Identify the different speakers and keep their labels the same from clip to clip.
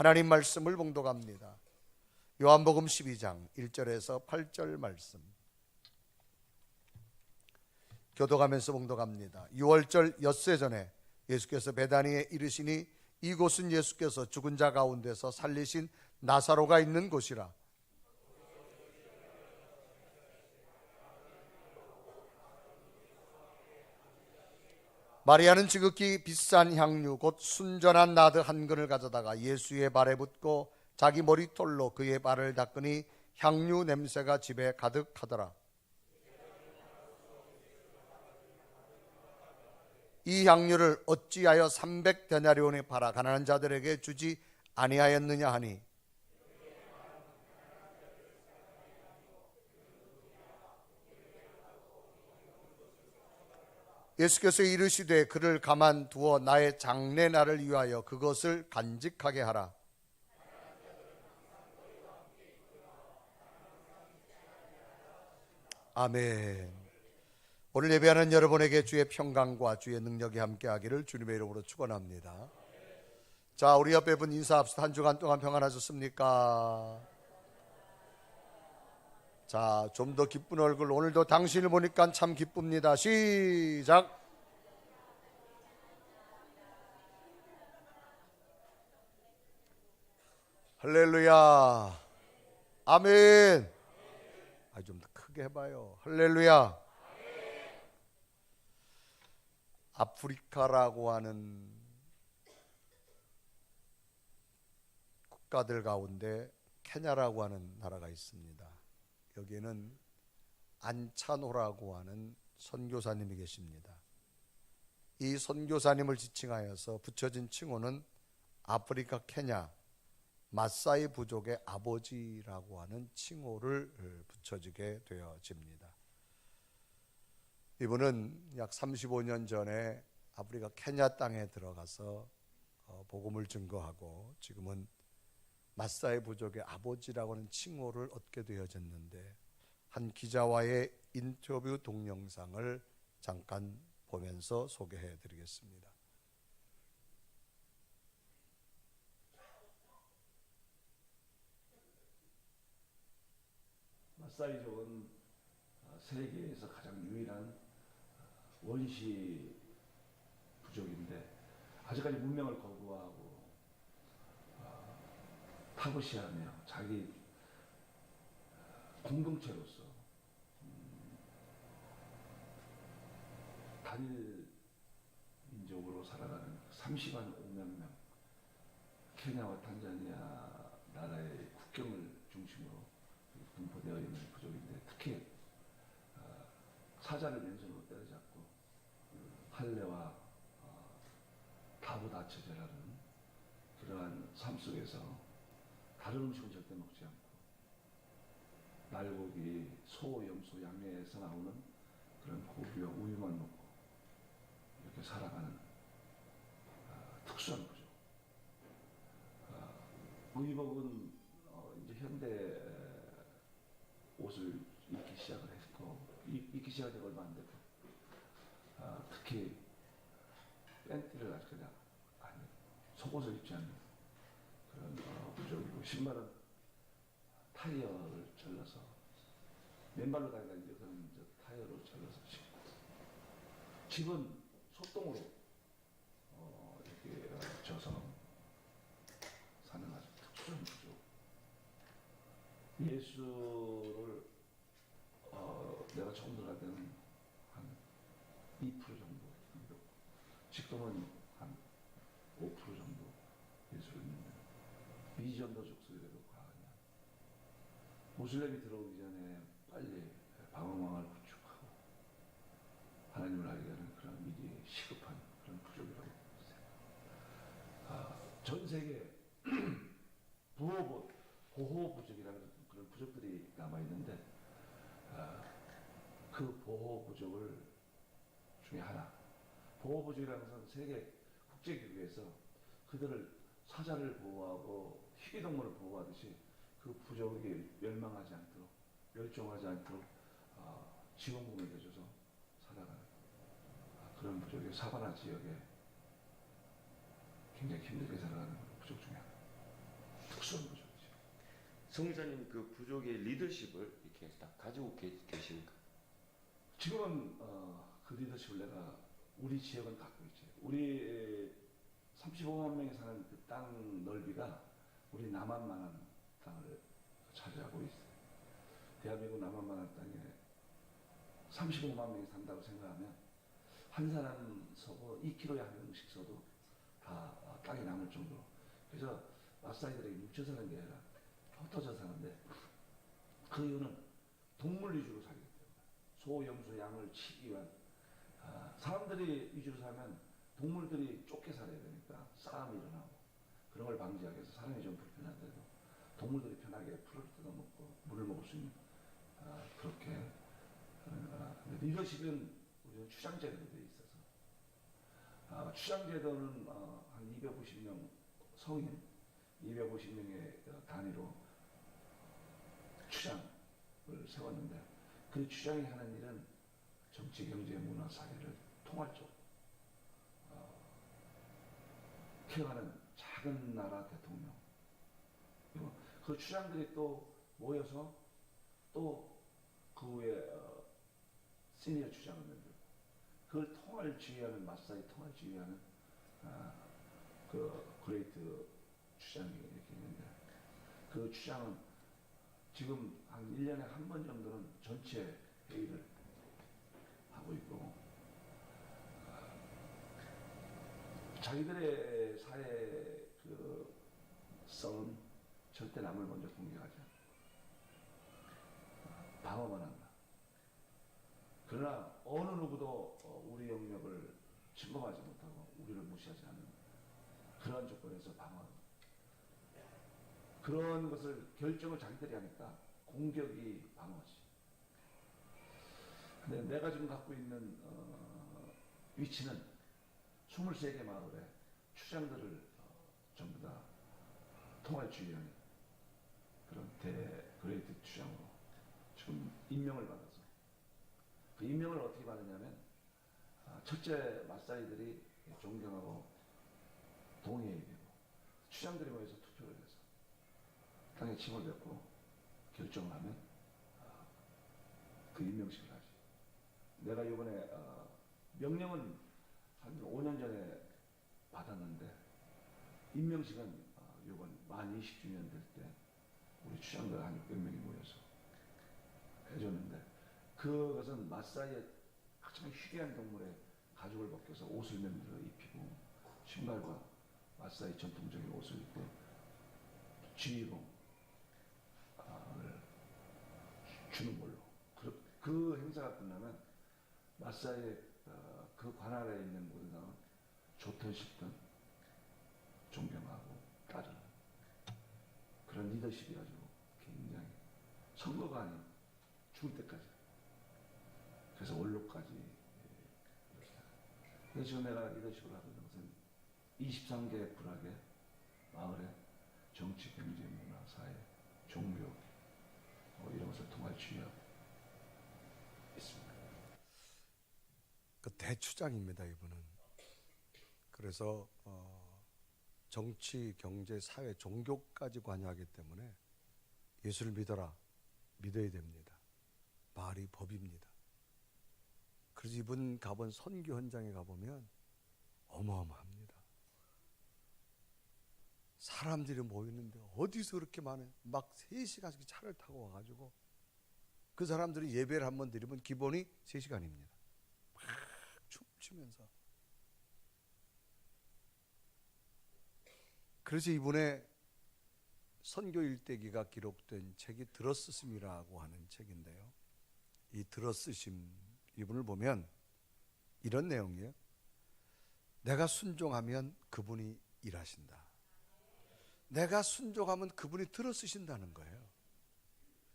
Speaker 1: 하나님 말씀을 봉독합니다. 요한복음 12장 1절에서 8절 말씀 교독하면서 봉독합니다. 6월절 엿새 전에 예수께서 베다니에 이르시니 이곳은 예수께서 죽은 자 가운데서 살리신 나사로가 있는 곳이라. 마리아는 지극히 비싼 향유 곧 순전한 나드 한 근을 가져다가 예수의 발에 붓고 자기 머리털로 그의 발을 닦으니 향유 냄새가 집에 가득하더라. 이 향유를 어찌하여 300데나리온에 팔아 가난한 자들에게 주지 아니하였느냐 하니, 예수께서 이르시되 그를 가만두어 나의 장례날을 위하여 그것을 간직하게 하라. 아멘. 오늘 예배하는 여러분에게 주의 평강과 주의 능력이 함께하기를 주님의 이름으로 축원합니다. 자, 우리 옆에 분 인사합시다. 한 주간 동안 평안하셨습니까? 자, 좀 더 기쁜 얼굴. 오늘도 당신을 보니까 참 기쁩니다. 시작. 할렐루야. 아멘. 좀 더 크게 해봐요. 할렐루야. 아프리카라고 하는 국가들 가운데 케냐라고 하는 나라가 있습니다. 여기에는 안차노라고 하는 선교사님이 계십니다. 이 선교사님을 지칭하여서 붙여진 칭호는 아프리카 케냐 마사이 부족의 아버지라고 하는 칭호를 붙여지게 되어집니다. 이분은 약 35년 전에 아프리카 케냐 땅에 들어가서 복음을 증거하고 지금은 마사이 부족의 아버지라고 하는 칭호를 얻게 되어졌는데, 한 기자와의 인터뷰 동영상을 잠깐 보면서 소개해 드리겠습니다.
Speaker 2: 마사이족은 세계에서 가장 유일한 원시 부족인데 아직까지 문명을 거부하고 타부시하며 자기 공동체로서 단일 민족으로 살아가는 30만 5만 명, 케냐와 탄자니아 나라의 국경을 중심으로 분포되어 있는 부족인데, 특히 사자를 맨손으로 때려잡고 할례와 다부다처제라는 그러한 삶 속에서 다른 음식은 절대 먹지 않고 날고기, 소, 염소, 양에서 나오는 그런 고기와 우유만 먹고 이렇게 살아가는 특수한 부족. 의복은 이제 현대 옷을 입기 시작을 했고, 입기 시작한 지가 얼마 안 됐고, 특히 팬티를 아직 그냥 속옷을 입지 않는 그런 부족이고, 신발은 타이어를 잘라서 맨발로 다니다가 이제 그런 타이어로 잘라서 신고, 집은 소똥으로 이렇게 져서 사는 아주 특수한 부족. 예수를 내가 처음 들어갈 때는 한 2% 정도 믿었고, 지금은 한 5% 정도 예수를 믿는 미전도적 소리라도 과하냐. 모슬렘이 들어오기 전에 빨리 방어망을 구축하고 하나님을 알게 하는 그런 미리 시급한 그런 부족이라고 생각합니다. 전 세계 보호 부족이라는 그런 부족들이 남아 있는데, 그 보호 부족을 중에 하나, 보호 부족이라는 것은 세계 국제기구에서 그들을 사자를 보호하고 희귀동물을 보호하듯이 그 부족이 멸망하지 않도록, 멸종하지 않도록 지원금을 내줘서 살아가는 그런 부족이 사바나 지역에 굉장히 힘들게 살아가는 부족 중에 하나. 수는 부족이죠.
Speaker 3: 성사님 그 부족의 리더십을 이렇게 딱 가지고 계십니까?
Speaker 2: 지금은 그 리더십을 내가 우리 지역은 갖고 있지. 우리 35만 명이 사는 그 땅 넓이가 우리 남한만한 땅을 차지하고 있어요. 대한민국 남한만한 땅에 35만 명이 산다고 생각하면 한 사람 서고 2km에 한 명씩 서도 다 땅이 남을 정도로. 그래서 마사이들에게 뭉쳐 사는 게 아니라 흩어져 사는데, 그 이유는 동물 위주로 살기 때문에. 소, 염소, 양을 치기 위한, 사람들이 위주로 살면 동물들이 쫓겨 살아야 되니까 싸움이 일어나고, 그런 걸 방지하기 위해서 사람이 좀 불편한데도 동물들이 편하게 풀을 뜯어먹고 물을 먹을 수 있는, 그렇게 하는 거라. 근데 리더십은 우리 추장제도로 되어 있어서, 추장제도는 한 250명 성인 250명의 단위로 추장을 세웠는데, 그 추장이 하는 일은 정치, 경제, 문화, 사회를 통할적으로 키워가는 작은 나라 대통령. 그리고 그 추장들이 또 모여서 또 그 후에 시니어 추장을 만들고, 그걸 통할 지휘하는, 마사이 통할 지휘하는 그 그레이트 추장이 이렇게 있는데, 그 추장은 지금 한 1년에 한 번 정도는 전체 회의를 하고 있고, 자기들의 사회 그 썰은 절대 남을 먼저 공격하지 않고 방어만 한다. 그러나 어느 누구도 우리 영역을 침범하지 못하고 우리를 무시하지 않는 그러한 조건에서 방어하는, 그런 것을 결정을 자기들이 하니까 공격이 방어지. 근데 내가 지금 갖고 있는 위치는 23개 마을에 추장들을 전부 다 통할주의하는 그런 그레이트 추장으로 지금 임명을 받아서, 그 임명을 어떻게 받느냐면, 첫째 마사이들이 존경하고 동의해야 되고, 추장들이 모여서 투표를 해서 땅에 침을 뱉고 결정을 하면 그 임명식을 하지. 내가 이번에 명령은 한 5년 전에 받았는데, 임명식은 이번 만 20주년 될 때 우리 추장들 한 600명이 모여서 해줬는데, 그것은 마사이의 가장 희귀한 동물의 가죽을 벗겨서 옷을 만들어 입히고, 신발과 마사이 전통적인 옷을 입고 지휘봉을 주는 걸로. 그 행사가 끝나면 마사이의 그 관할에 있는 모든 사람은 좋든 싫든 존경하고 따르는 그런 리더십이 가지고 굉장히, 선거가 아닌 죽을 때까지, 그래서 원로까지 이렇게. 그래서 지금 내가 리더십을 하고 있는 것은 23개 불악의 마을에 정치, 경제, 문화, 사회, 종교 이런 것을 통할 주의하고 있습니다.
Speaker 1: 그 대추장입니다, 이분은. 그래서 정치, 경제, 사회, 종교까지 관여하기 때문에 예수를 믿어라, 믿어야 됩니다. 말이 법입니다. 그래서 이분 가본 선교 현장에 가보면 어마어마합니다. 사람들이 모이는데 어디서 그렇게 많아요? 막 3시간씩 차를 타고 와가지고, 그 사람들이 예배를 한번 드리면 기본이 3시간입니다. 막 춤추면서. 그래서 이분의 선교 일대기가 기록된 책이 들어쓰심이라고 하는 책인데요, 이 들어쓰심, 이분을 보면 이런 내용이에요. 내가 순종하면 그분이 일하신다. 내가 순종하면 그분이 들어쓰신다는 거예요.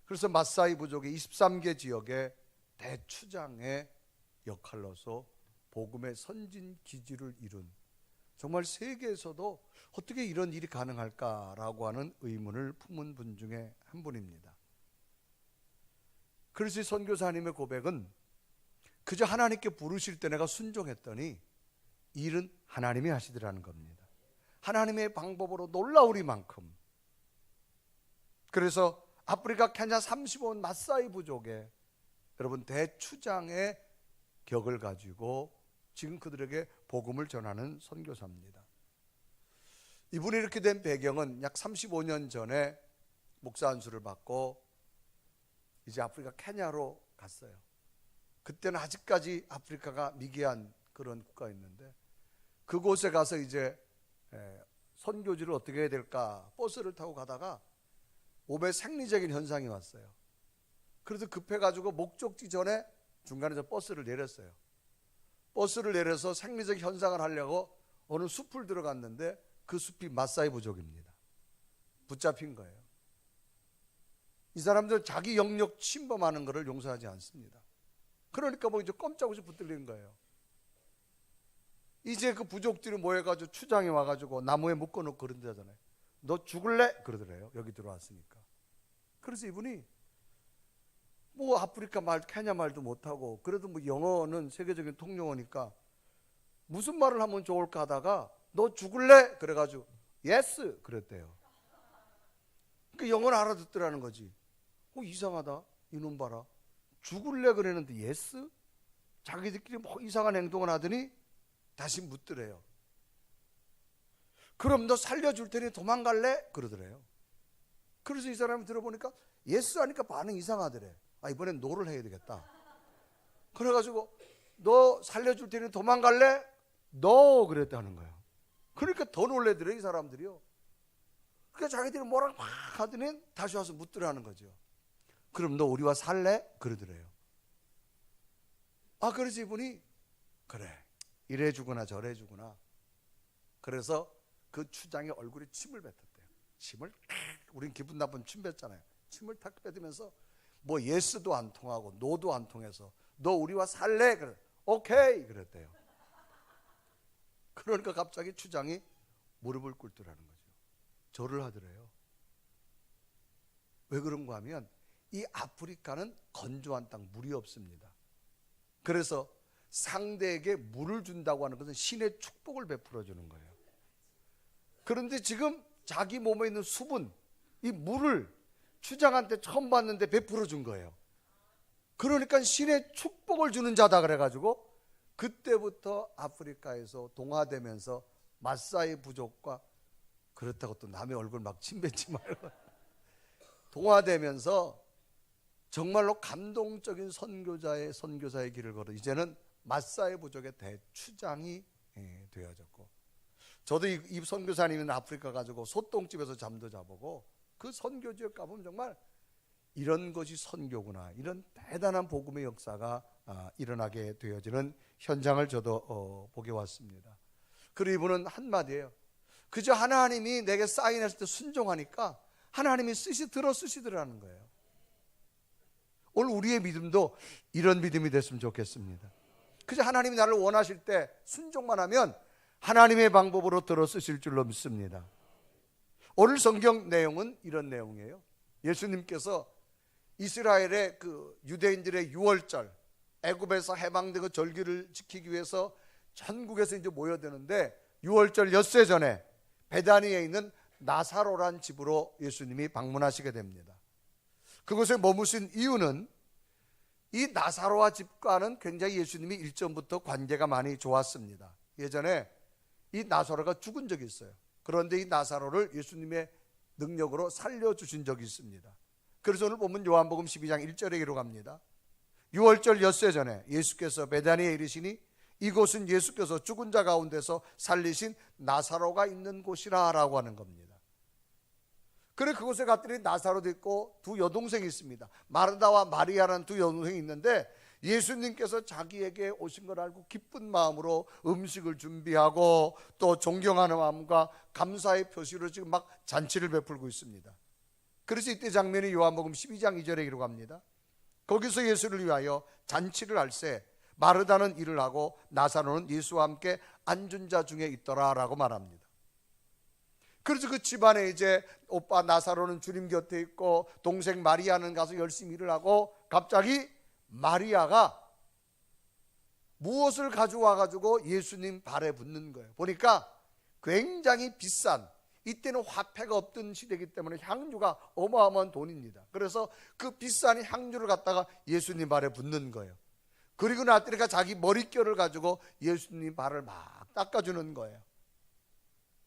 Speaker 1: 그래서 마사이 부족의 23개 지역의 대추장의 역할로서 복음의 선진 기지를 이룬, 정말 세계에서도 어떻게 이런 일이 가능할까라고 하는 의문을 품은 분 중에 한 분입니다. 그래서 선교사님의 고백은 그저 하나님께 부르실 때 내가 순종했더니 일은 하나님이 하시더라는 겁니다. 하나님의 방법으로 놀라우리만큼 그래서 아프리카 케냐 35원 마사이 부족에 여러분 대추장의 격을 가지고 지금 그들에게 복음을 전하는 선교사입니다. 이분이 이렇게 된 배경은 약 35년 전에 목사 안수를 받고 이제 아프리카 케냐로 갔어요. 그때는 아직까지 아프리카가 미개한 그런 국가였는데 그곳에 가서 이제 선교지를 어떻게 해야 될까 버스를 타고 가다가 몸에 생리적인 현상이 왔어요. 그래서 급해가지고 목적지 전에 중간에서 버스를 내렸어요. 버스를 내려서 생리적 현상을 하려고 어느 숲을 들어갔는데 그 숲이 마사이 부족입니다. 붙잡힌 거예요. 이 사람들 자기 영역 침범하는 것을 용서하지 않습니다. 그러니까 뭐 이제 꼼짝없이 붙들리는 거예요. 이제 그 부족들이 모여가지고 추장에 와가지고 나무에 묶어놓고 그런다잖아요. 너 죽을래? 그러더래요. 여기 들어왔으니까. 그래서 이분이 뭐 아프리카 말, 케냐 말도 못하고 그래도 뭐 영어는 세계적인 통용어니까 무슨 말을 하면 좋을까 하다가 너 죽을래? 그래가지고 예스 그랬대요. 그 영어를 알아듣더라는 거지. 이상하다. 이놈 봐라. 죽을래 그랬는데 예스? 자기들끼리 뭐 이상한 행동을 하더니 다시 묻더래요. 그럼 너 살려줄 테니 도망갈래? 그러더래요. 그래서 이 사람이 들어보니까 예스 하니까 반응 이상하더래. 이번엔 노를 해야 되겠다. 그래가지고 너 살려줄 테니 도망갈래? 너 그랬다는 거예요. 그러니까 더 놀래더래 이 사람들이요. 그러니까 자기들이 뭐라고 막 하더니 다시 와서 묻더라는 거죠. 그럼 너 우리와 살래? 그러더래요. 그래서 이분이 그래 이래 주구나 저래 주구나. 그래서 그 추장의 얼굴에 침을 뱉었대요. 침을 우린 기분 나쁜 침 뱉잖아요. 침을 탁 뱉으면서 뭐 예스도 안 통하고 노도 안 통해서 너 우리와 살래? 그래. 오케이 그랬대요. 그러니까 갑자기 추장이 무릎을 꿇더라는 거죠. 절을 하더래요. 왜 그런가 하면 이 아프리카는 건조한 땅, 물이 없습니다. 그래서 상대에게 물을 준다고 하는 것은 신의 축복을 베풀어 주는 거예요. 그런데 지금 자기 몸에 있는 수분, 이 물을 추장한테 처음 봤는데 베풀어 준 거예요. 그러니까 신의 축복을 주는 자다 그래가지고 그때부터 아프리카에서 동화되면서 마사이 부족과 그렇다고 또 남의 얼굴 막 침뱉지 말고 동화되면서 정말로 감동적인 선교사의 길을 걸어 이제는 마사이 부족의 대추장이 되어졌고, 저도 이 선교사님은 아프리카 가지고 소똥집에서 잠도 자보고 그 선교지에 가보면 정말 이런 것이 선교구나, 이런 대단한 복음의 역사가 일어나게 되어지는 현장을 저도 보게 왔습니다. 그리고 이분은 한마디예요. 그저 하나님이 내게 사인했을 때 순종하니까 하나님이 쓰시더라는 거예요. 오늘 우리의 믿음도 이런 믿음이 됐으면 좋겠습니다. 그저 하나님이 나를 원하실 때 순종만 하면 하나님의 방법으로 들어 쓰실 줄로 믿습니다. 오늘 성경 내용은 이런 내용이에요. 예수님께서 이스라엘의 그 유대인들의 유월절, 애굽에서 해방된 그 절기를 지키기 위해서 전국에서 이제 모여드는데 유월절 엿새 전에 베다니에 있는 나사로란 집으로 예수님이 방문하시게 됩니다. 그곳에 머무신 이유는 이 나사로와 집과는 굉장히 예수님이 일전부터 관계가 많이 좋았습니다. 예전에 이 나사로가 죽은 적이 있어요. 그런데 이 나사로를 예수님의 능력으로 살려주신 적이 있습니다. 그래서 오늘 보면 요한복음 12장 1절에 기록합니다. 유월절 엿새 전에 예수께서 베다니에 이르시니 이곳은 예수께서 죽은 자 가운데서 살리신 나사로가 있는 곳이라 라고 하는 겁니다. 그래 그곳에 갔더니 나사로도 있고 두 여동생이 있습니다. 마르다와 마리아라는 두 여동생이 있는데 예수님께서 자기에게 오신 걸 알고 기쁜 마음으로 음식을 준비하고 또 존경하는 마음과 감사의 표시로 지금 막 잔치를 베풀고 있습니다. 그래서 이때 장면이 요한복음 12장 2절에 기록합니다. 거기서 예수를 위하여 잔치를 할새 마르다는 일을 하고 나사로는 예수와 함께 앉은 자 중에 있더라 라고 말합니다. 그래서 그 집안에 이제 오빠 나사로는 주님 곁에 있고 동생 마리아는 가서 열심히 일을 하고 갑자기 마리아가 무엇을 가져와 가지고 예수님 발에 붓는 거예요. 보니까 굉장히 비싼 이때는 화폐가 없던 시대이기 때문에 향유가 어마어마한 돈입니다. 그래서 그 비싼 향유를 갖다가 예수님 발에 붓는 거예요. 그리고 나더니까 자기 머릿결을 가지고 예수님 발을 막 닦아주는 거예요.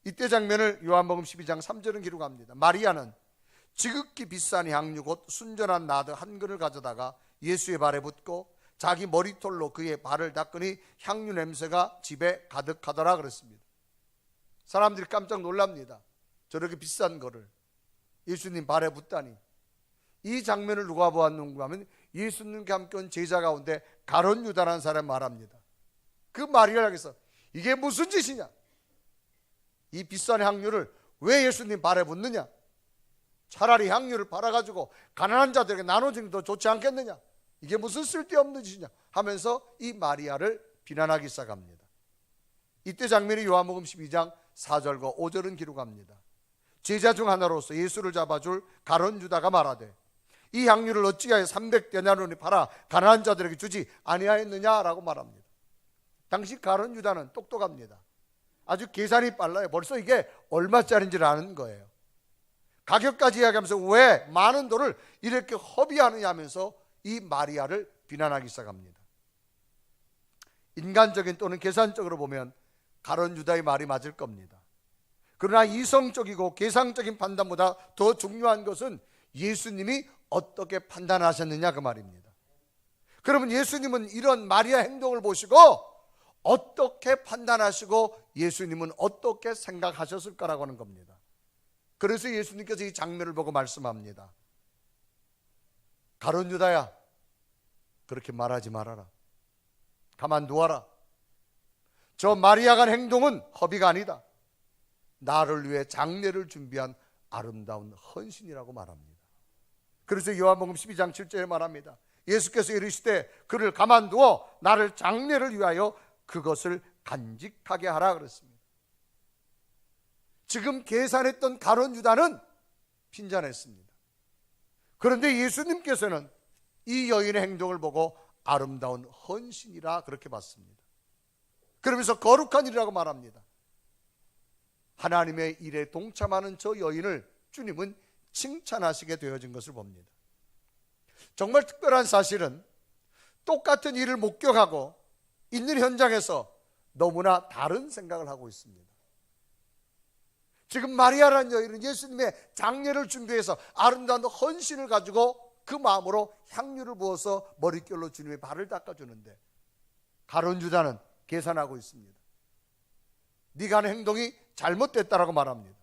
Speaker 1: 이때 장면을 요한복음 12장 3절은 기록합니다. 마리아는 지극히 비싼 향유 곧 순전한 나드 한 근을 가져다가 예수의 발에 붓고 자기 머리털로 그의 발을 닦으니 향유 냄새가 집에 가득하더라 그랬습니다. 사람들이 깜짝 놀랍니다. 저렇게 비싼 거를 예수님 발에 붓다니. 이 장면을 누가 보았는가 하면 예수님과 함께 온 제자 가운데 가룟 유다라는 사람이 말합니다. 그 마리아를 향해서 이게 무슨 짓이냐? 이 비싼 향유를 왜 예수님 발에 붓느냐? 차라리 향유를 팔아가지고 가난한 자들에게 나눠주는 게 더 좋지 않겠느냐? 이게 무슨 쓸데없는 짓이냐? 하면서 이 마리아를 비난하기 시작합니다. 이때 장면이 요한복음 12장 4절과 5절은 기록합니다. 제자 중 하나로서 예수를 잡아줄 가룟 유다가 말하되 이 향유를 어찌하여 300데나리온에 팔아 가난한 자들에게 주지 아니하였느냐라고 말합니다. 당시 가룟 유다는 똑똑합니다. 아주 계산이 빨라요. 벌써 이게 얼마짜리인지를 아는 거예요. 가격까지 이야기하면서 왜 많은 돈을 이렇게 허비하느냐 하면서 이 마리아를 비난하기 시작합니다. 인간적인 또는 계산적으로 보면 가룟 유다의 말이 맞을 겁니다. 그러나 이성적이고 계상적인 판단보다 더 중요한 것은 예수님이 어떻게 판단하셨느냐 그 말입니다. 그러면 예수님은 이런 마리아 행동을 보시고 어떻게 판단하시고 예수님은 어떻게 생각하셨을까라고 하는 겁니다. 그래서 예수님께서 이 장면을 보고 말씀합니다. 가룟 유다야, 그렇게 말하지 말아라. 가만두어라. 저 마리아가 한 행동은 허비가 아니다. 나를 위해 장례를 준비한 아름다운 헌신이라고 말합니다. 그래서 요한복음 12장 7절에 말합니다. 예수께서 이르시되 그를 가만두어 나를 장례를 위하여 그것을 간직하게 하라 그랬습니다. 지금 계산했던 가룟 유다는 핀잔했습니다. 그런데 예수님께서는 이 여인의 행동을 보고 아름다운 헌신이라 그렇게 봤습니다. 그러면서 거룩한 일이라고 말합니다. 하나님의 일에 동참하는 저 여인을 주님은 칭찬하시게 되어진 것을 봅니다. 정말 특별한 사실은 똑같은 일을 목격하고 있는 현장에서 너무나 다른 생각을 하고 있습니다. 지금 마리아라는 여인은 예수님의 장례를 준비해서 아름다운 헌신을 가지고 그 마음으로 향유를 부어서 머릿결로 주님의 발을 닦아주는데 가룟 유다는 계산하고 있습니다. 네가 하는 행동이 잘못됐다라고 말합니다.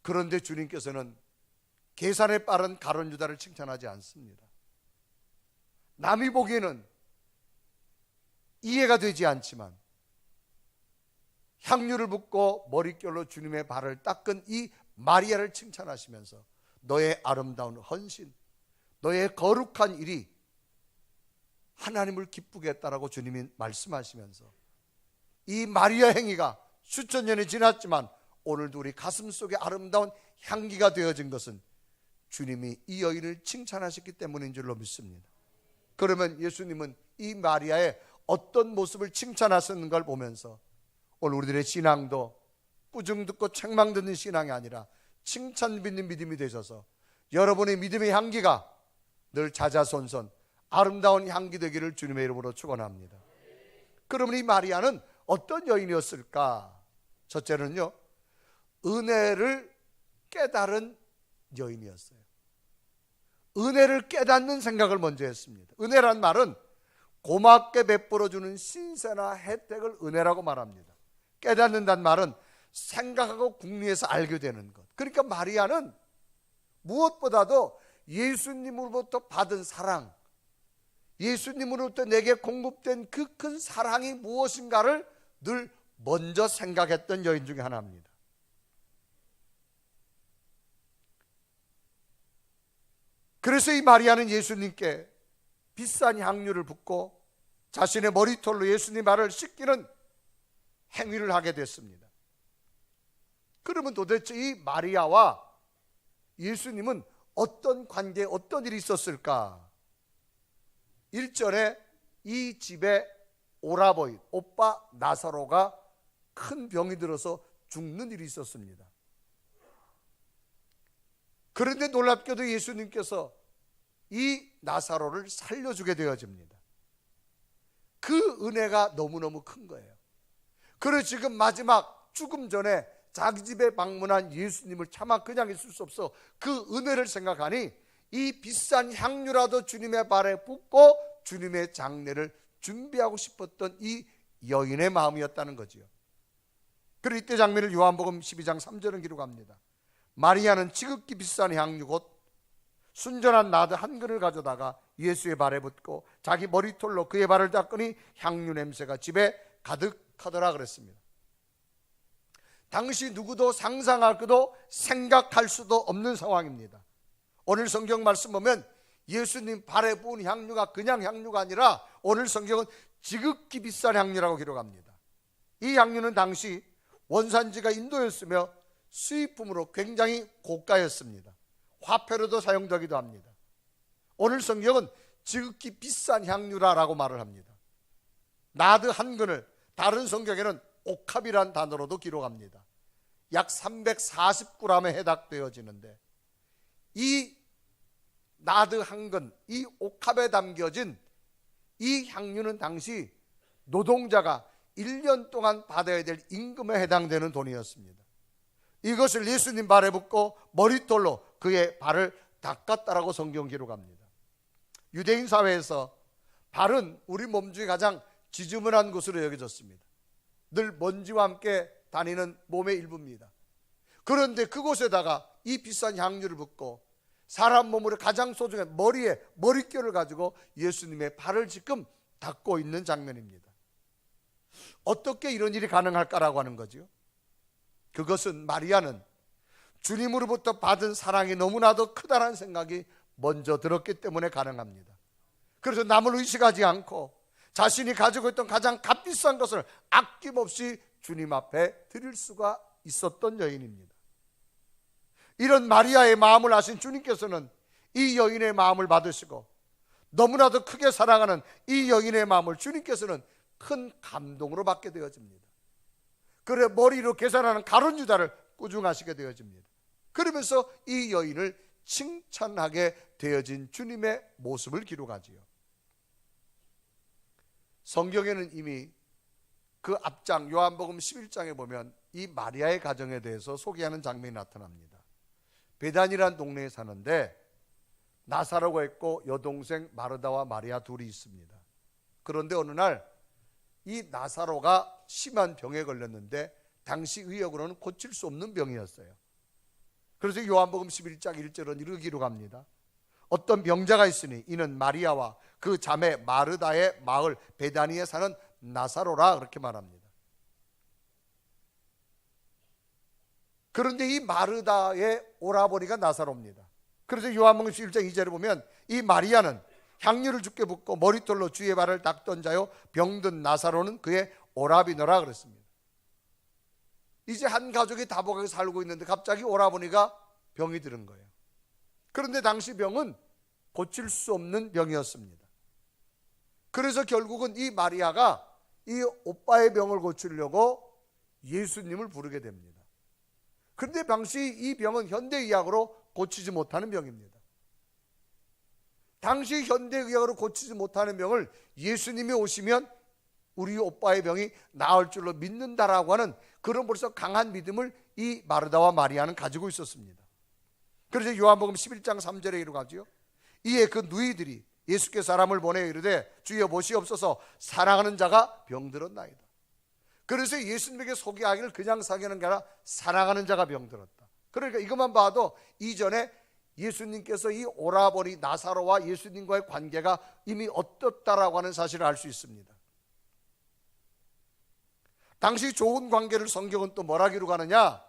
Speaker 1: 그런데 주님께서는 계산에 빠른 가룟 유다를 칭찬하지 않습니다. 남이 보기에는 이해가 되지 않지만 향유를 붓고 머릿결로 주님의 발을 닦은 이 마리아를 칭찬하시면서 너의 아름다운 헌신, 너의 거룩한 일이 하나님을 기쁘게 했다라고 주님이 말씀하시면서 이 마리아 행위가 수천 년이 지났지만 오늘도 우리 가슴 속에 아름다운 향기가 되어진 것은 주님이 이 여인을 칭찬하셨기 때문인 줄로 믿습니다. 그러면 예수님은 이 마리아의 어떤 모습을 칭찬하셨는가를 보면서 오늘 우리들의 신앙도 꾸중 듣고 책망 듣는 신앙이 아니라 칭찬 믿는 믿음이 되셔서 여러분의 믿음의 향기가 늘 자자손손 아름다운 향기 되기를 주님의 이름으로 축원합니다. 그러면 이 마리아는 어떤 여인이었을까? 첫째는요, 은혜를 깨달은 여인이었어요. 은혜를 깨닫는 생각을 먼저 했습니다. 은혜란 말은 고맙게 베풀어주는 신세나 혜택을 은혜라고 말합니다. 깨닫는다는 말은 생각하고 궁리해서 알게 되는 것. 그러니까 마리아는 무엇보다도 예수님으로부터 받은 사랑, 예수님으로부터 내게 공급된 그 큰 사랑이 무엇인가를 늘 먼저 생각했던 여인 중에 하나입니다. 그래서 이 마리아는 예수님께 비싼 향유를 붓고 자신의 머리털로 예수님 발을 씻기는 행위를 하게 됐습니다. 그러면 도대체 이 마리아와 예수님은 어떤 관계에 어떤 일이 있었을까? 1절에 이 집에 오라버인 오빠 나사로가 큰 병이 들어서 죽는 일이 있었습니다. 그런데 놀랍게도 예수님께서 이 나사로를 살려주게 되어집니다. 그 은혜가 너무너무 큰 거예요. 그래서 지금 마지막 죽음 전에 자기 집에 방문한 예수님을 차마 그냥 있을 수 없어 그 은혜를 생각하니 이 비싼 향유라도 주님의 발에 붓고 주님의 장례를 준비하고 싶었던 이 여인의 마음이었다는 거지요. 그리고 이때 장면을 요한복음 12장 3절은 기록합니다. 마리아는 지극히 비싼 향유 곧 순전한 나드 한 근을 가져다가 예수의 발에 붓고 자기 머리털로 그의 발을 닦으니 향유 냄새가 집에 가득하더라 그랬습니다. 당시 누구도 상상할 것도 생각할 수도 없는 상황입니다. 오늘 성경 말씀 보면 예수님 발에 부은 향유가 그냥 향유가 아니라 오늘 성경은 지극히 비싼 향유라고 기록합니다. 이 향유는 당시 원산지가 인도였으며 수입품으로 굉장히 고가였습니다. 화폐로도 사용되기도 합니다. 오늘 성경은 지극히 비싼 향유라라고 말을 합니다. 나드 한 근을 다른 성경에는 옥합이란 단어로도 기록합니다. 약 340g에 해당되어지는데 이 나드 한 근, 이 옥합에 담겨진 이 향유는 당시 노동자가 1년 동안 받아야 될 임금에 해당되는 돈이었습니다. 이것을 예수님 발에 붓고 머리털로 그의 발을 닦았다라고 성경 기록합니다. 유대인 사회에서 발은 우리 몸 중에 가장 지저분한 곳으로 여겨졌습니다. 늘 먼지와 함께 다니는 몸의 일부입니다. 그런데 그곳에다가 이 비싼 향유를 붓고 사람 몸으로 가장 소중한 머리에 머릿결을 가지고 예수님의 발을 지금 닦고 있는 장면입니다. 어떻게 이런 일이 가능할까라고 하는 거죠. 그것은 마리아는 주님으로부터 받은 사랑이 너무나도 크다는 생각이 먼저 들었기 때문에 가능합니다. 그래서 남을 의식하지 않고 자신이 가지고 있던 가장 값비싼 것을 아낌없이 주님 앞에 드릴 수가 있었던 여인입니다. 이런 마리아의 마음을 아신 주님께서는 이 여인의 마음을 받으시고 너무나도 크게 사랑하는 이 여인의 마음을 주님께서는 큰 감동으로 받게 되어집니다. 그래 머리로 계산하는 가룟 유다를 꾸중하시게 되어집니다. 그러면서 이 여인을 칭찬하게 되어진 주님의 모습을 기록하지요. 성경에는 이미 그 앞장 요한복음 11장에 보면 이 마리아의 가정에 대해서 소개하는 장면이 나타납니다. 베단이라는 동네에 사는데 나사로가 있고 여동생 마르다와 마리아 둘이 있습니다. 그런데 어느 날 이 나사로가 심한 병에 걸렸는데 당시 의학으로는 고칠 수 없는 병이었어요. 그래서 요한복음 11장 1절은 이렇게 기록합니다. 어떤 병자가 있으니 이는 마리아와 그 자매 마르다의 마을 베다니에 사는 나사로라 그렇게 말합니다. 그런데 이 마르다의 오라버니가 나사로입니다. 그래서 요한복음 11장 2절에 보면 이 마리아는 향유를 주께 붓고 머리털로 주의 발을 닦던 자요 병든 나사로는 그의 오라비너라 그랬습니다. 이제 한 가족이 다복하게 살고 있는데 갑자기 오라버니가 병이 들은 거예요. 그런데 당시 병은 고칠 수 없는 병이었습니다. 그래서 결국은 이 마리아가 이 오빠의 병을 고치려고 예수님을 부르게 됩니다. 그런데 당시 이 병은 현대의학으로 고치지 못하는 병입니다. 당시 현대의학으로 고치지 못하는 병을 예수님이 오시면 우리 오빠의 병이 나을 줄로 믿는다라고 하는 그런 벌써 강한 믿음을 이 마르다와 마리아는 가지고 있었습니다. 그래서 요한복음 11장 3절에 이르가지요. 이에 그 누이들이 예수께서 사람을 보내 이르되 주여 보시옵소서 사랑하는 자가 병들었나이다. 그래서 예수님에게 소개하기를 그냥 사귀는 게 아니라 사랑하는 자가 병들었다. 그러니까 이것만 봐도 이전에 예수님께서 이 오라버니 나사로와 예수님과의 관계가 이미 어떻다라고 하는 사실을 알 수 있습니다. 당시 좋은 관계를 성경은 또 뭐라 기록하느냐?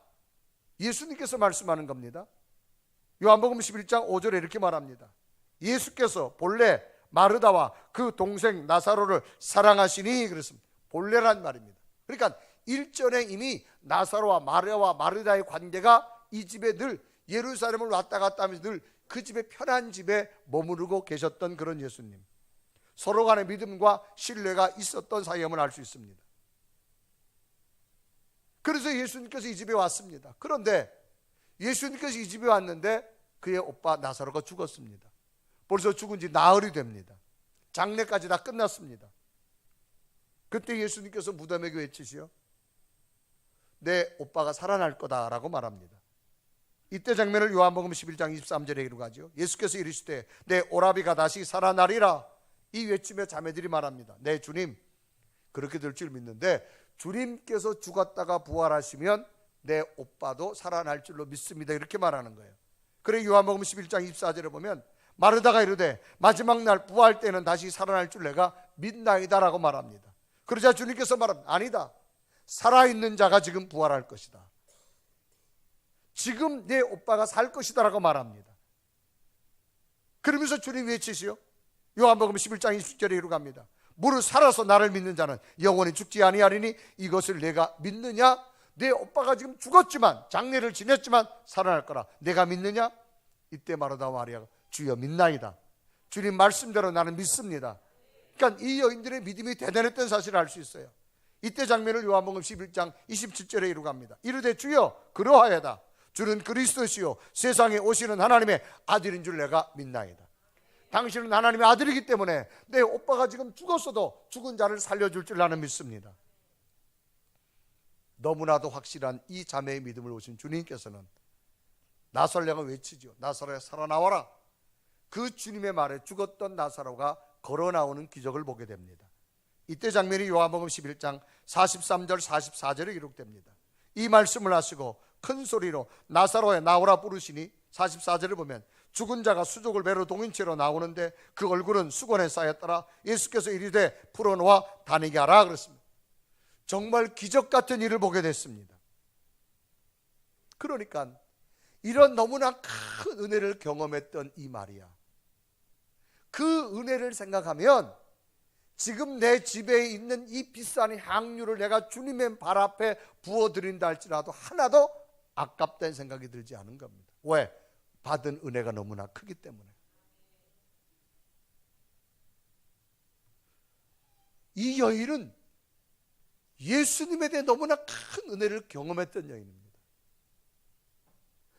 Speaker 1: 예수님께서 말씀하는 겁니다. 요한복음 11장 5절에 이렇게 말합니다. 예수께서 본래 마르다와 그 동생 나사로를 사랑하시니 그랬습니다. 본래란 말입니다. 그러니까 일전에 이미 나사로와 마리아와 마르다의 관계가 이 집에 늘 예루살렘을 왔다 갔다 하면서 늘 그 집에 편한 집에 머무르고 계셨던 그런 예수님. 서로 간의 믿음과 신뢰가 있었던 사이임을 알 수 있습니다. 그래서 예수님께서 이 집에 왔습니다. 그런데 예수님께서 이 집에 왔는데 그의 오빠 나사로가 죽었습니다. 벌써 죽은 지 나흘이 됩니다. 장례까지 다 끝났습니다. 그때 예수님께서 무덤에게 외치시오, 내 오빠가 살아날 거다라고 말합니다. 이때 장면을 요한복음 11장 23절에 이루가죠. 예수께서 이르시되 내 오라비가 다시 살아나리라, 이 외치며 자매들이 말합니다. 네 주님, 그렇게 될 줄 믿는데 주님께서 죽었다가 부활하시면 내 오빠도 살아날 줄로 믿습니다, 이렇게 말하는 거예요. 그래 요한복음 11장 24절에 보면 마르다가 이르되 마지막 날 부활 때는 다시 살아날 줄 내가 믿나이다 라고 말합니다. 그러자 주님께서 말합니다. 아니다, 살아있는 자가 지금 부활할 것이다. 지금 내 오빠가 살 것이다 라고 말합니다. 그러면서 주님 외치시오. 요한복음 11장 20절에 이루갑니다. 무릇 살아서 나를 믿는 자는 영원히 죽지 아니하리니 이것을 내가 믿느냐? 내 오빠가 지금 죽었지만, 장례를 지냈지만 살아날 거라 내가 믿느냐? 이때 마르다 마리아가 주여 믿나이다, 주님 말씀대로 나는 믿습니다. 그러니까 이 여인들의 믿음이 대단했던 사실을 알 수 있어요. 이때 장면을 요한복음 11장 27절에 이루갑니다. 이르되 주여 그러하여다, 주는 그리스도시요 세상에 오시는 하나님의 아들인 줄 내가 믿나이다. 당신은 하나님의 아들이기 때문에 내 오빠가 지금 죽었어도 죽은 자를 살려줄 줄 나는 믿습니다. 너무나도 확실한 이 자매의 믿음을 보신 주님께서는 나사로가 외치죠. 나사로야 살아나와라. 그 주님의 말에 죽었던 나사로가 걸어 나오는 기적을 보게 됩니다. 이때 장면이 요한복음 11장 43절 44절에 기록됩니다. 이 말씀을 하시고 큰 소리로 나사로야 나오라 부르시니 44절을 보면 죽은 자가 수족을 배로 동인채로 나오는데 그 얼굴은 수건에 쌓였더라. 예수께서 이르되 풀어놓아 다니게 하라 그랬습니다. 정말 기적 같은 일을 보게 됐습니다. 그러니까 이런 너무나 큰 은혜를 경험했던 이 마리아, 그 은혜를 생각하면 지금 내 집에 있는 이 비싼 향유를 내가 주님의 발 앞에 부어드린다 할지라도 하나도 아깝다는 생각이 들지 않은 겁니다. 왜? 받은 은혜가 너무나 크기 때문에. 이 여인은 예수님에 대해 너무나 큰 은혜를 경험했던 여인입니다.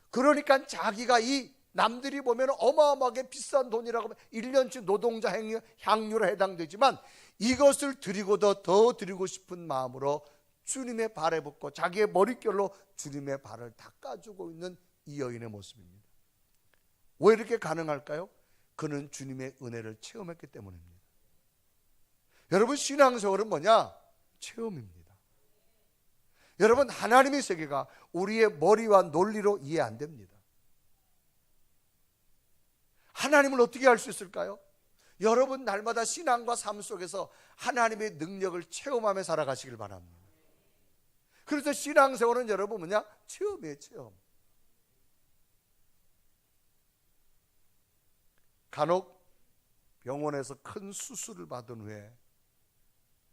Speaker 1: 그러니까 자기가 이 남들이 보면 어마어마하게 비싼 돈이라고 하면 1년치 노동자 향유로 해당되지만 이것을 드리고도 더 드리고 싶은 마음으로 주님의 발에 붓고 자기의 머릿결로 주님의 발을 닦아주고 있는 이 여인의 모습입니다. 왜 이렇게 가능할까요? 그는 주님의 은혜를 체험했기 때문입니다. 여러분, 신앙생활은 뭐냐? 체험입니다. 여러분, 하나님의 세계가 우리의 머리와 논리로 이해 안 됩니다. 하나님을 어떻게 알 수 있을까요? 여러분 날마다 신앙과 삶 속에서 하나님의 능력을 체험하며 살아가시길 바랍니다. 그래서 신앙생활은 여러분 뭐냐? 체험이에요, 체험. 간혹 병원에서 큰 수술을 받은 후에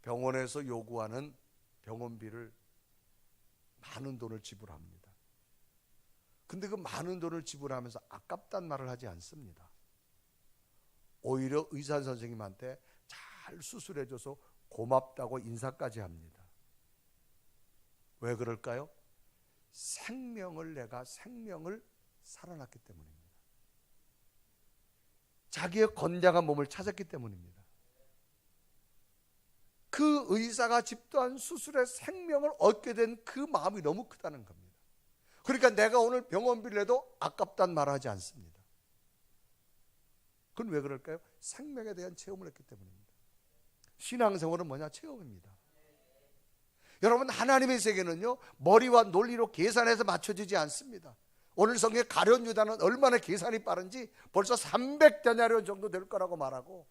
Speaker 1: 병원에서 요구하는 병원비를 많은 돈을 지불합니다. 근데 그 많은 돈을 지불하면서 아깝단 말을 하지 않습니다. 오히려 의사 선생님한테 잘 수술해줘서 고맙다고 인사까지 합니다. 왜 그럴까요? 내가 생명을 살아났기 때문입니다. 자기의 건강한 몸을 찾았기 때문입니다. 그 의사가 집도한 수술의 생명을 얻게 된 그 마음이 너무 크다는 겁니다. 그러니까 내가 오늘 병원비를 내도 아깝단 말을 하지 않습니다. 그건 왜 그럴까요? 생명에 대한 체험을 했기 때문입니다. 신앙생활은 뭐냐? 체험입니다. 여러분, 하나님의 세계는요 머리와 논리로 계산해서 맞춰지지 않습니다. 오늘 성경에 가룟 유다는 얼마나 계산이 빠른지 벌써 300데나리온 정도 될 거라고 말하고,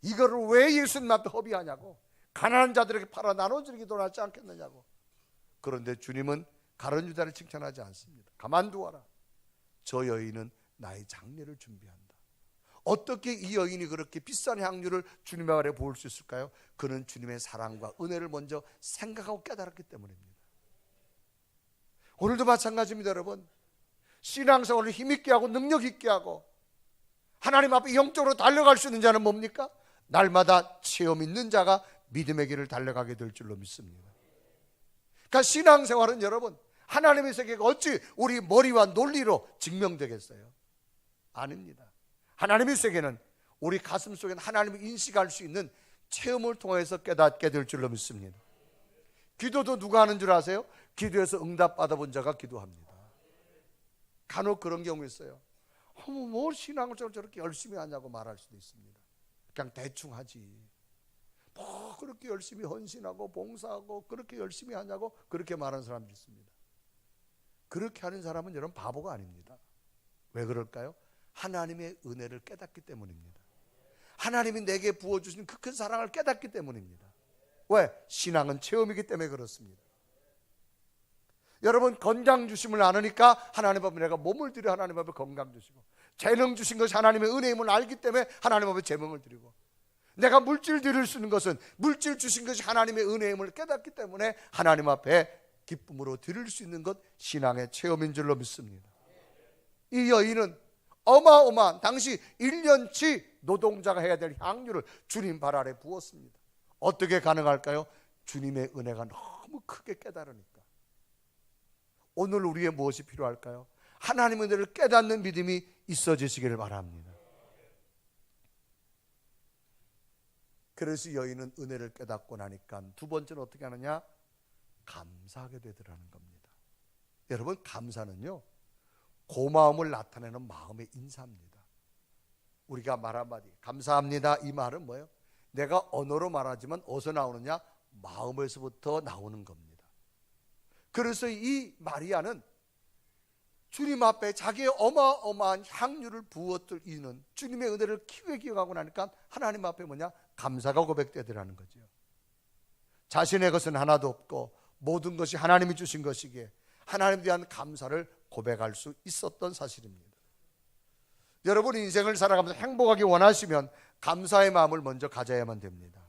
Speaker 1: 이거를 왜 예수님한테 허비하냐고, 가난한 자들에게 팔아 나눠주기도 낫지 않겠느냐고. 그런데 주님은 가룟 유다를 칭찬하지 않습니다. 가만두어라, 저 여인은 나의 장례를 준비한다. 어떻게 이 여인이 그렇게 비싼 향유를 주님의 발에 부을 수 있을까요? 그는 주님의 사랑과 은혜를 먼저 생각하고 깨달았기 때문입니다. 오늘도 마찬가지입니다. 여러분, 신앙생활을 힘있게 하고 능력 있게 하고 하나님 앞에 영적으로 달려갈 수 있는 자는 뭡니까? 날마다 체험 있는 자가 믿음의 길을 달려가게 될 줄로 믿습니다. 그러니까 신앙생활은 여러분, 하나님의 세계가 어찌 우리 머리와 논리로 증명되겠어요? 아닙니다. 하나님의 세계는 우리 가슴 속에 하나님을 인식할 수 있는 체험을 통해서 깨닫게 될 줄로 믿습니다. 기도도 누가 하는 줄 아세요? 기도에서 응답받아 본 자가 기도합니다. 간혹 그런 경우 있어요. 뭘 신앙을 저렇게 열심히 하냐고 말할 수도 있습니다. 그냥 대충 하지. 뭐 그렇게 열심히 헌신하고 봉사하고 그렇게 열심히 하냐고 그렇게 말하는 사람도 있습니다. 그렇게 하는 사람은 여러분 바보가 아닙니다. 왜 그럴까요? 하나님의 은혜를 깨닫기 때문입니다. 하나님이 내게 부어주신 그 큰 사랑을 깨닫기 때문입니다. 왜? 신앙은 체험이기 때문에 그렇습니다. 여러분, 건강 주심을 아느니까 하나님 앞에 내가 몸을 들여 하나님 앞에 건강 주시고, 재능 주신 것이 하나님의 은혜임을 알기 때문에 하나님 앞에 재능을 드리고, 내가 물질 드릴 수 있는 것은 물질 주신 것이 하나님의 은혜임을 깨닫기 때문에 하나님 앞에 기쁨으로 드릴 수 있는 것, 신앙의 체험인 줄로 믿습니다. 이 여인은 어마어마한 당시 1년치 노동자가 해야 될 향유를 주님 발 아래 부었습니다. 어떻게 가능할까요? 주님의 은혜가 너무 크게 깨달으니까. 오늘 우리의 무엇이 필요할까요? 하나님의 은혜를 깨닫는 믿음이 있어지시기를 바랍니다. 그래서 여인은 은혜를 깨닫고 나니까 두 번째는 어떻게 하느냐? 감사하게 되더라는 겁니다. 여러분, 감사는요, 고마움을 나타내는 마음의 인사입니다. 우리가 말 한마디, 감사합니다, 이 말은 뭐예요? 내가 언어로 말하지만 어디서 나오느냐? 마음에서부터 나오는 겁니다. 그래서 이 마리아는 주님 앞에 자기의 어마어마한 향유를 부었을 이유는 주님의 은혜를 크게 기억하고 나니까 하나님 앞에 뭐냐? 감사가 고백되더라는 거죠. 자신의 것은 하나도 없고 모든 것이 하나님이 주신 것이기에 하나님에 대한 감사를 고백할 수 있었던 사실입니다. 여러분, 인생을 살아가면서 행복하기 원하시면 감사의 마음을 먼저 가져야만 됩니다.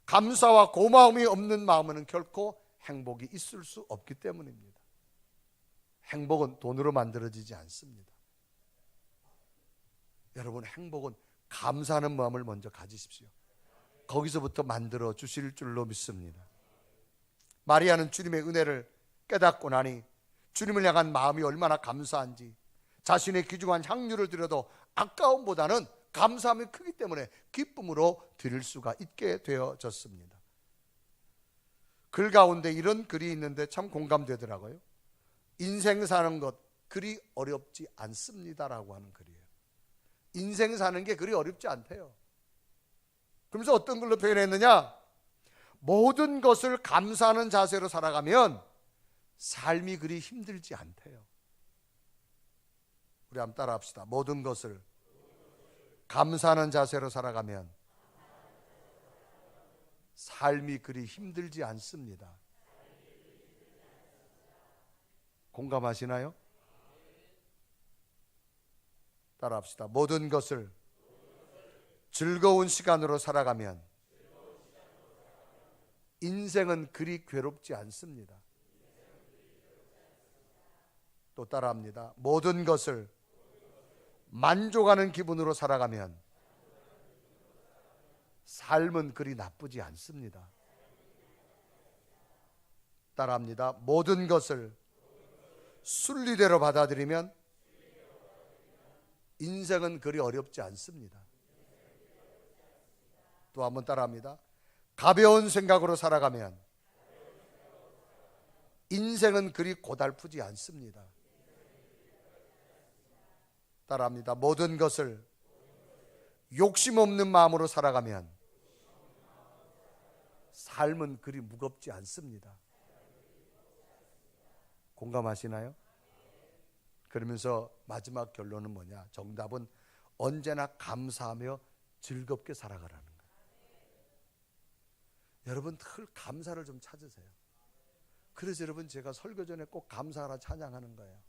Speaker 1: 감사와 고마움이 없는 마음은 결코 행복이 있을 수 없기 때문입니다. 행복은 돈으로 만들어지지 않습니다. 여러분, 행복은 감사하는 마음을 먼저 가지십시오. 거기서부터 만들어 주실 줄로 믿습니다. 마리아는 주님의 은혜를 깨닫고 나니 주님을 향한 마음이 얼마나 감사한지, 자신의 귀중한 향유를 드려도 아까움보다는 감사함이 크기 때문에 기쁨으로 드릴 수가 있게 되어졌습니다. 글 가운데 이런 글이 있는데 참 공감되더라고요. 인생 사는 것 그리 어렵지 않습니다라고 하는 글이에요. 인생 사는 게 그리 어렵지 않대요. 그러면서 어떤 글로 표현했느냐? 모든 것을 감사하는 자세로 살아가면 삶이 그리 힘들지 않대요. 우리 한번 따라 합시다. 모든 것을 감사하는 자세로 살아가면 삶이 그리 힘들지 않습니다. 공감하시나요? 따라 합시다. 모든 것을 즐거운 시간으로 살아가면 인생은 그리 괴롭지 않습니다. 또 따라합니다. 모든 것을 만족하는 기분으로 살아가면 삶은 그리 나쁘지 않습니다. 따라합니다. 모든 것을 순리대로 받아들이면 인생은 그리 어렵지 않습니다. 또 한번 따라합니다. 가벼운 생각으로 살아가면 인생은 그리 고달프지 않습니다. 따라합니다. 모든 것을 욕심 없는 마음으로 살아가면 삶은 그리 무겁지 않습니다. 공감하시나요? 그러면서 마지막 결론은 뭐냐? 정답은 언제나 감사하며 즐겁게 살아가라는 거예요. 여러분, 늘 감사를 좀 찾으세요. 그래서 여러분, 제가 설교 전에 꼭 감사하라 찬양하는 거예요.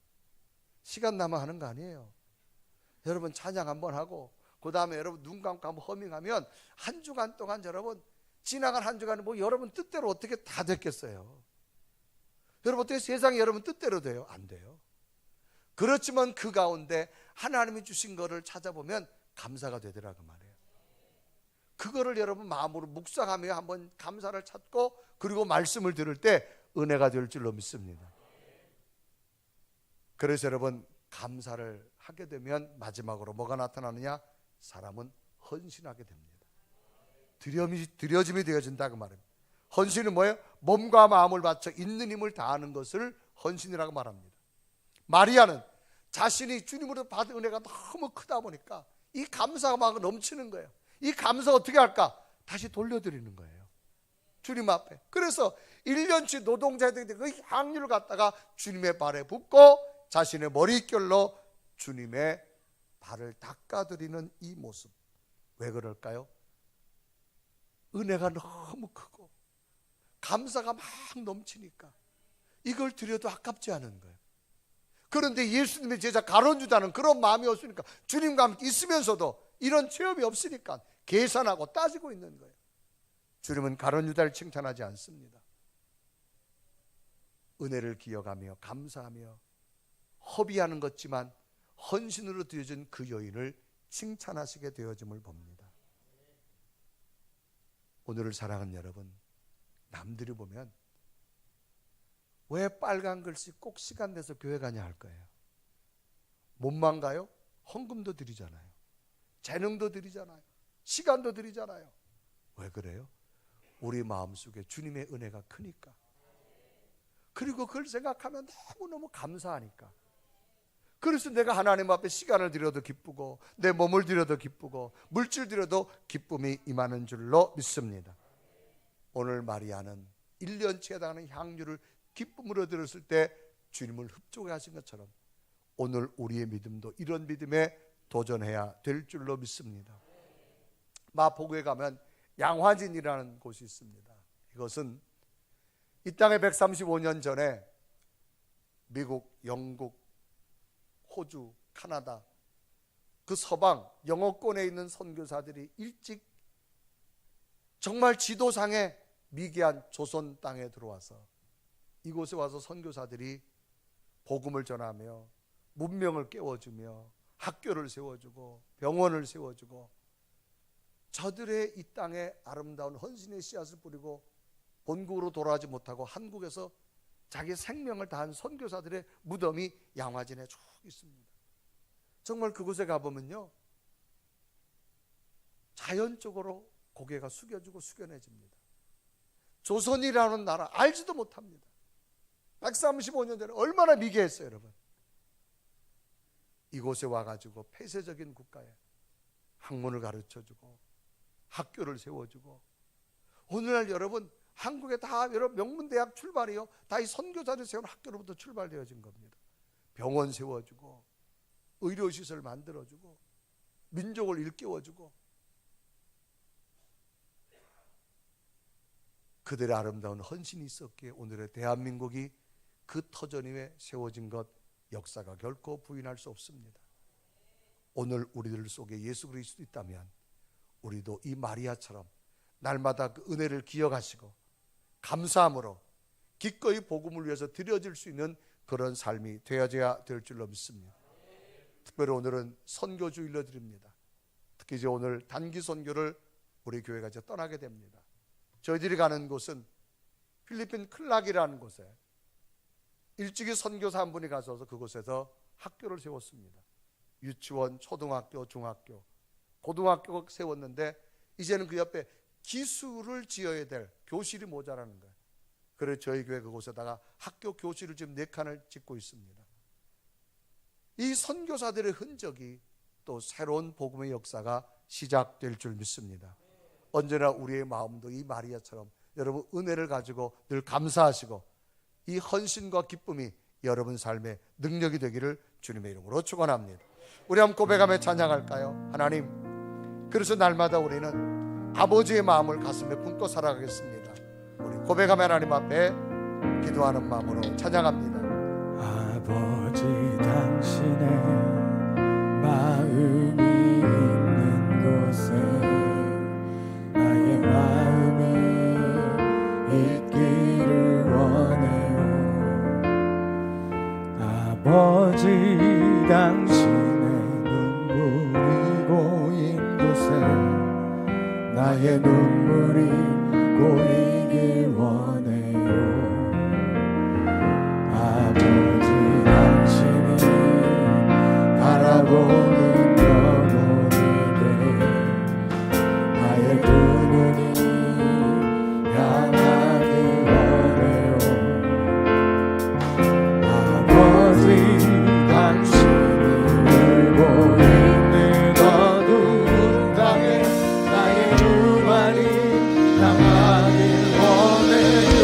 Speaker 1: 시간 남아 하는 거 아니에요. 여러분, 찬양 한번 하고 그 다음에 여러분 눈 감고 한번 허밍하면 한 주간 동안 여러분, 지나간 한 주간은 뭐 여러분 뜻대로 어떻게 다 됐겠어요? 여러분, 어떻게 세상이 여러분 뜻대로 돼요? 안 돼요. 그렇지만 그 가운데 하나님이 주신 거를 찾아보면 감사가 되더라 그 말이에요. 그거를 여러분 마음으로 묵상하며 한번 감사를 찾고 그리고 말씀을 들을 때 은혜가 될 줄로 믿습니다. 그래서 여러분, 감사를 하게 되면 마지막으로 뭐가 나타나느냐? 사람은 헌신하게 됩니다. 드려짐이 되어진다 그 말입니다. 헌신은 뭐예요? 몸과 마음을 바쳐 있는 힘을 다하는 것을 헌신이라고 말합니다. 마리아는 자신이 주님으로 받은 은혜가 너무 크다 보니까 이 감사가 막 넘치는 거예요. 이 감사 어떻게 할까? 다시 돌려드리는 거예요, 주님 앞에. 그래서 1년치 노동자들이 그 향유를 갖다가 주님의 발에 붓고 자신의 머릿결로 주님의 발을 닦아드리는 이 모습. 왜 그럴까요? 은혜가 너무 크고 감사가 막 넘치니까 이걸 드려도 아깝지 않은 거예요. 그런데 예수님의 제자 가룟 유다는 그런 마음이 없으니까, 주님과 함께 있으면서도 이런 체험이 없으니까 계산하고 따지고 있는 거예요. 주님은 가룟 유다를 칭찬하지 않습니다. 은혜를 기억하며 감사하며 허비하는 것지만 헌신으로 드려진 그 여인을 칭찬하시게 되어짐을 봅니다. 오늘을 사랑하는 여러분, 남들이 보면 왜 빨간 글씨 꼭 시간 내서 교회 가냐 할 거예요. 몸만 가요? 헌금도 드리잖아요. 재능도 드리잖아요. 시간도 드리잖아요. 왜 그래요? 우리 마음속에 주님의 은혜가 크니까. 그리고 그걸 생각하면 너무너무 감사하니까. 그래서 내가 하나님 앞에 시간을 드려도 기쁘고 내 몸을 드려도 기쁘고 물질 드려도 기쁨이 임하는 줄로 믿습니다. 오늘 마리아는 1년치에 해당하는 향유를 기쁨으로 드렸을 때 주님을 흡족해 하신 것처럼 오늘 우리의 믿음도 이런 믿음에 도전해야 될 줄로 믿습니다. 마포구에 가면 양화진이라는 곳이 있습니다. 이것은 이 땅에 135년 전에 미국, 영국, 호주, 카나다 그 서방 영어권에 있는 선교사들이 일찍 정말 지도상에 미개한 조선 땅에 들어와서 이곳에 와서 선교사들이 복음을 전하며 문명을 깨워주며 학교를 세워주고 병원을 세워주고 저들의 이 땅에 아름다운 헌신의 씨앗을 뿌리고 본국으로 돌아가지 못하고 한국에서 자기 생명을 다한 선교사들의 무덤이 양화진에 쭉 있습니다. 정말 그곳에 가보면요, 자연적으로 고개가 숙여지고 숙연해집니다. 조선이라는 나라 알지도 못합니다. 135년 전에 얼마나 미개했어요, 여러분. 이곳에 와가지고 폐쇄적인 국가에 학문을 가르쳐주고 학교를 세워주고, 오늘날 여러분 한국에 다 여러분 명문대학 출발이요, 다 이 선교사를 세운 학교로부터 출발되어진 겁니다. 병원 세워주고 의료시설 만들어주고 민족을 일깨워주고, 그들의 아름다운 헌신이 있었기에 오늘의 대한민국이 그 터전 위에 세워진 것 역사가 결코 부인할 수 없습니다. 오늘 우리들 속에 예수 그리스도 있다면 우리도 이 마리아처럼 날마다 그 은혜를 기억하시고 감사함으로 기꺼이 복음을 위해서 드려질 수 있는 그런 삶이 되어져야 될 줄로 믿습니다. 특별히 오늘은 선교주일로 드립니다. 특히 이제 오늘 단기 선교를 우리 교회가 이제 떠나게 됩니다. 저희들이 가는 곳은 필리핀 클락이라는 곳에 일찍이 선교사 한 분이 가셔서 그곳에서 학교를 세웠습니다. 유치원, 초등학교, 중학교, 고등학교 세웠는데 이제는 그 옆에 기술을 지어야 될 교실이 모자라는 거예요. 그래서 저희 교회 그곳에다가 학교 교실을 지금 4칸을 짓고 있습니다. 이 선교사들의 흔적이 또 새로운 복음의 역사가 시작될 줄 믿습니다. 언제나 우리의 마음도 이 마리아처럼 여러분 은혜를 가지고 늘 감사하시고 이 헌신과 기쁨이 여러분 삶의 능력이 되기를 주님의 이름으로 축원합니다. 우리 한번 고백하며 찬양할까요? 하나님, 그래서 날마다 우리는 아버지의 마음을 가슴에 품고 살아가겠습니다. 우리 고백하며 하나님 앞에 기도하는 마음으로 찬양합니다.
Speaker 4: 아버지, 당신의 마음이 있는 곳에 나의 마음이 있기를 원해요. 아버지, 당신의 눈물이 고인 곳에 나의 나의 눈물이 고이길 원해요. 아버지 당신이 바라보는 영혼에게 나의 두 눈이 향하길 원해요. 아버지 당신이 울고 있는 어두운 땅에 나의 두 발이 향하길 원해요.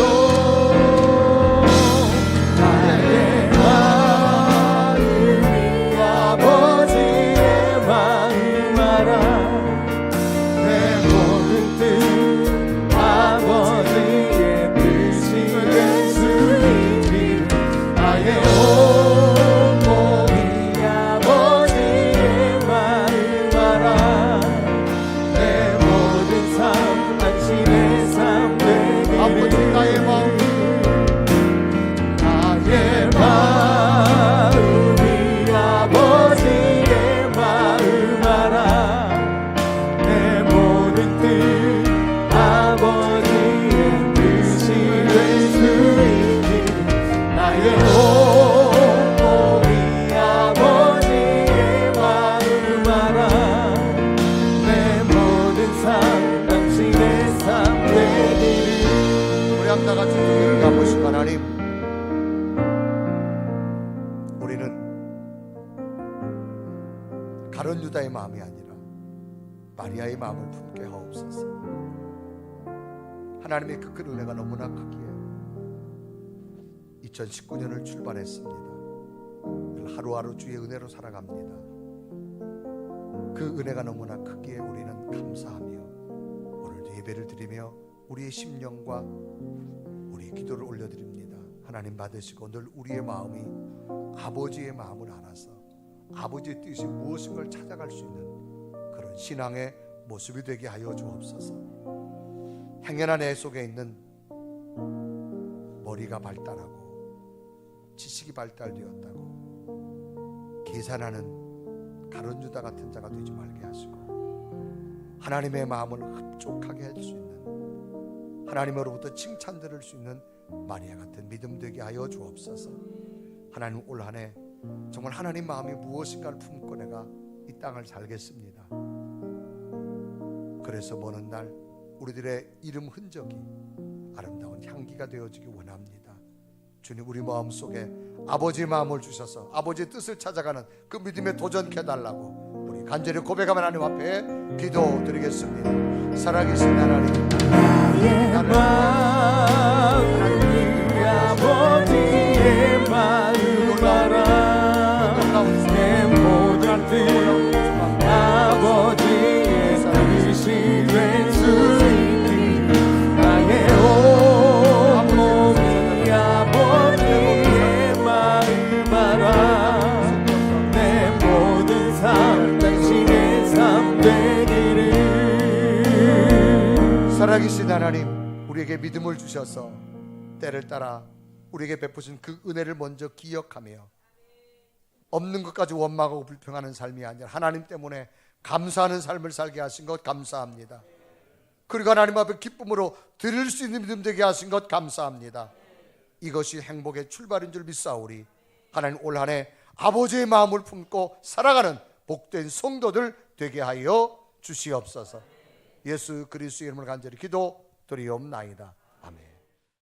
Speaker 4: 나의 마음이 아버지의 마음 알아. 내 모든 뜻 아버지의 뜻이 될 수 있길. 나의 온몸이 아버지의 마음 알아. 내 모든 삶 당신의 삶 되기를.
Speaker 1: 아버지 나의 마음
Speaker 4: 나의 마음이 아버지의 마음 알아. 내 모든 뜻 아버지의 뜻이 될 수 있길. 나의 온몸이 아버지의 마음 알아. 내 모든 삶 당신의 삶 되기를.
Speaker 1: 우리 함 다 같이 두 눈을 감으시고 하나님, 우리는 가룟 유다의 마음이 아니라 마리아의 마음을 품게 하옵소서. 하나님의 그 큰 은혜가 너무나 크기에 2019년을 출발했습니다. 하루하루 주의 은혜로 살아갑니다. 그 은혜가 너무나 크기에 우리는 감사하며 오늘도 예배를 드리며 우리의 심령과 우리의 기도를 올려드립니다. 하나님 받으시고 늘 우리의 마음이 아버지의 마음을 알아서 아버지의 뜻이 무엇인가를 찾아갈 수 있는 그런 신앙의 모습이 되게 하여 주옵소서. 행여나 내 속에 있는 머리가 발달하고 지식이 발달되었다고 계산하는 가룟 유다 같은 자가 되지 말게 하시고 하나님의 마음을 흡족하게 할 수 있는, 하나님으로부터 칭찬 들을 수 있는 마리아 같은 믿음 되게 하여 주옵소서. 하나님, 올 한 해 정말 하나님 마음이 무엇인가를 품고 내가 이 땅을 살겠습니다. 그래서 먼 날 우리들의 이름 흔적이 아름다운 향기가 되어지기 원합니다. 주님, 우리 마음속에 아버지의 마음을 주셔서 아버지의 뜻을 찾아가는 그 믿음에 도전케 해달라고 우리 간절히 고백하면 하나님 앞에 기도드리겠습니다. 살아계신 하나님,
Speaker 4: 나의 마음이 아버지의 마음 알아. 내 모든 뜻 아버지의 뜻이 될 수 있길. 나의 온몸이 아버지의 마음 알아. 내 모든 삶 당신의 삶 되기를.
Speaker 1: 살아계신 하나님, 우리에게 믿음을 주셔서 때를 따라 우리에게 베푸신 그 은혜를 먼저 기억하며 없는 것까지 원망하고 불평하는 삶이 아니라 하나님 때문에 감사하는 삶을 살게 하신 것 감사합니다. 그리고 하나님 앞에 기쁨으로 드릴 수 있는 믿음 되게 하신 것 감사합니다. 이것이 행복의 출발인 줄 믿사오리. 하나님, 올 한 해 아버지의 마음을 품고 살아가는 복된 성도들 되게 하여 주시옵소서. 예수 그리스도의 이름을 간절히 기도드리옵나이다.